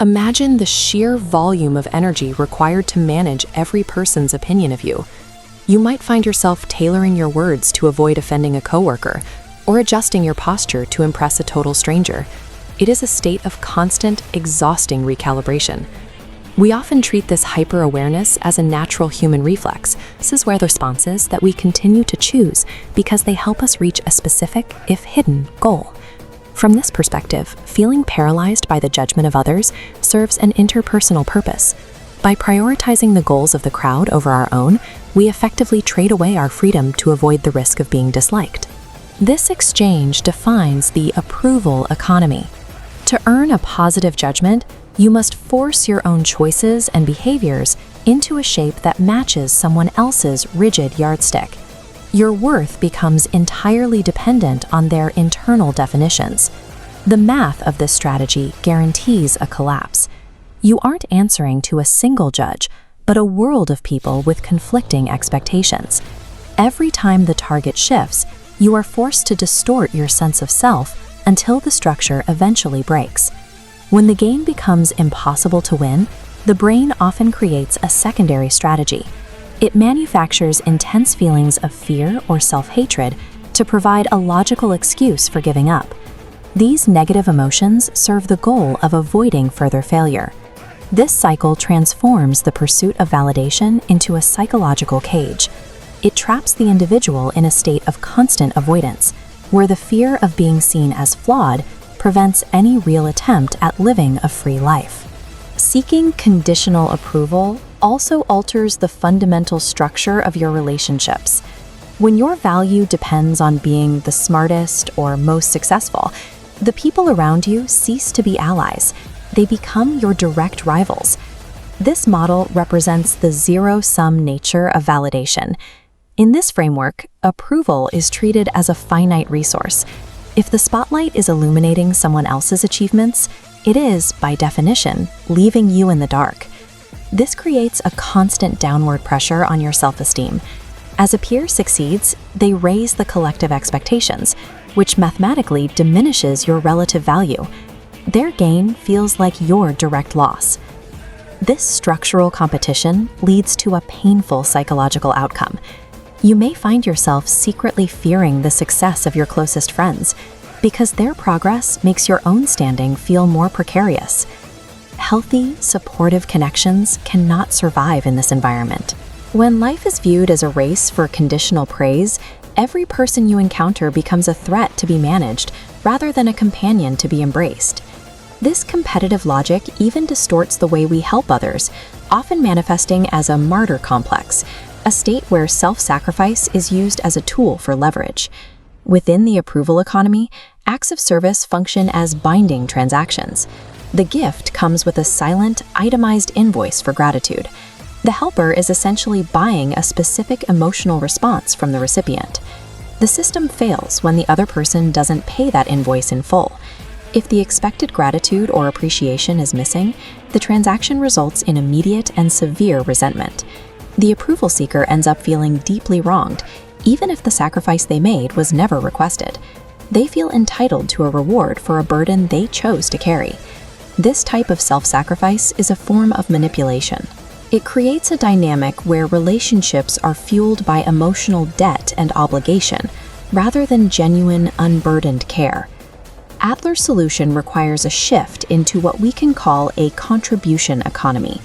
Imagine the sheer volume of energy required to manage every person's opinion of you. You might find yourself tailoring your words to avoid offending a coworker, or adjusting your posture to impress a total stranger. It is a state of constant, exhausting recalibration. We often treat this hyper-awareness as a natural human reflex. This is where the responses that we continue to choose because they help us reach a specific, if hidden, goal. From this perspective, feeling paralyzed by the judgment of others serves an interpersonal purpose. By prioritizing the goals of the crowd over our own, we effectively trade away our freedom to avoid the risk of being disliked. This exchange defines the approval economy. To earn a positive judgment, you must force your own choices and behaviors into a shape that matches someone else's rigid yardstick. Your worth becomes entirely dependent on their internal definitions. The math of this strategy guarantees a collapse. You aren't answering to a single judge, but a world of people with conflicting expectations. Every time the target shifts, you are forced to distort your sense of self until the structure eventually breaks. When the game becomes impossible to win, the brain often creates a secondary strategy. It manufactures intense feelings of fear or self-hatred to provide a logical excuse for giving up. These negative emotions serve the goal of avoiding further failure. This cycle transforms the pursuit of validation into a psychological cage. It traps the individual in a state of constant avoidance, where the fear of being seen as flawed prevents any real attempt at living a free life. Seeking conditional approval also alters the fundamental structure of your relationships. When your value depends on being the smartest or most successful, the people around you cease to be allies. They become your direct rivals. This model represents the zero-sum nature of validation. In this framework, approval is treated as a finite resource. If the spotlight is illuminating someone else's achievements, it is, by definition, leaving you in the dark. This creates a constant downward pressure on your self-esteem. As a peer succeeds, they raise the collective expectations, which mathematically diminishes your relative value. Their gain feels like your direct loss. This structural competition leads to a painful psychological outcome. You may find yourself secretly fearing the success of your closest friends because their progress makes your own standing feel more precarious. Healthy, supportive connections cannot survive in this environment. When life is viewed as a race for conditional praise, every person you encounter becomes a threat to be managed rather than a companion to be embraced. This competitive logic even distorts the way we help others, often manifesting as a martyr complex, a state where self-sacrifice is used as a tool for leverage. Within the approval economy, acts of service function as binding transactions. The gift comes with a silent, itemized invoice for gratitude. The helper is essentially buying a specific emotional response from the recipient. The system fails when the other person doesn't pay that invoice in full. If the expected gratitude or appreciation is missing, the transaction results in immediate and severe resentment. The approval seeker ends up feeling deeply wronged, even if the sacrifice they made was never requested. They feel entitled to a reward for a burden they chose to carry. This type of self-sacrifice is a form of manipulation. It creates a dynamic where relationships are fueled by emotional debt and obligation, rather than genuine, unburdened care. Adler's solution requires a shift into what we can call a contribution economy.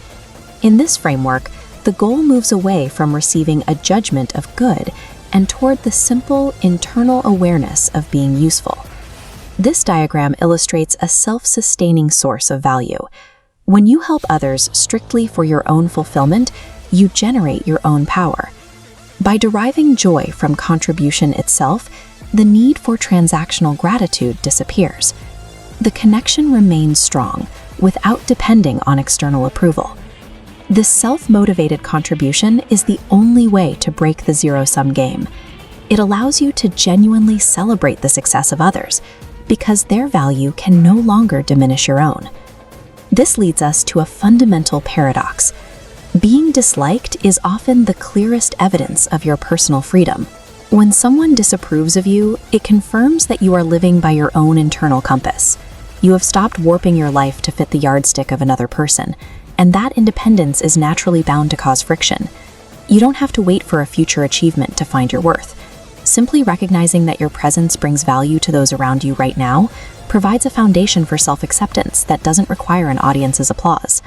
In this framework, the goal moves away from receiving a judgment of good and toward the simple internal awareness of being useful. This diagram illustrates a self-sustaining source of value. When you help others strictly for your own fulfillment, you generate your own power. By deriving joy from contribution itself, the need for transactional gratitude disappears. The connection remains strong without depending on external approval. This self-motivated contribution is the only way to break the zero-sum game. It allows you to genuinely celebrate the success of others because their value can no longer diminish your own. This leads us to a fundamental paradox. Being disliked is often the clearest evidence of your personal freedom. When someone disapproves of you, it confirms that you are living by your own internal compass. You have stopped warping your life to fit the yardstick of another person, and that independence is naturally bound to cause friction. You don't have to wait for a future achievement to find your worth. Simply recognizing that your presence brings value to those around you right now provides a foundation for self-acceptance that doesn't require an audience's applause.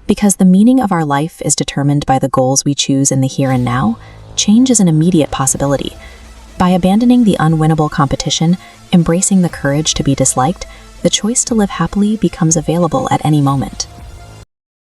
Because the meaning of our life is determined by the goals we choose in the here and now, change is an immediate possibility. By abandoning the unwinnable competition, embracing the courage to be disliked, the choice to live happily becomes available at any moment.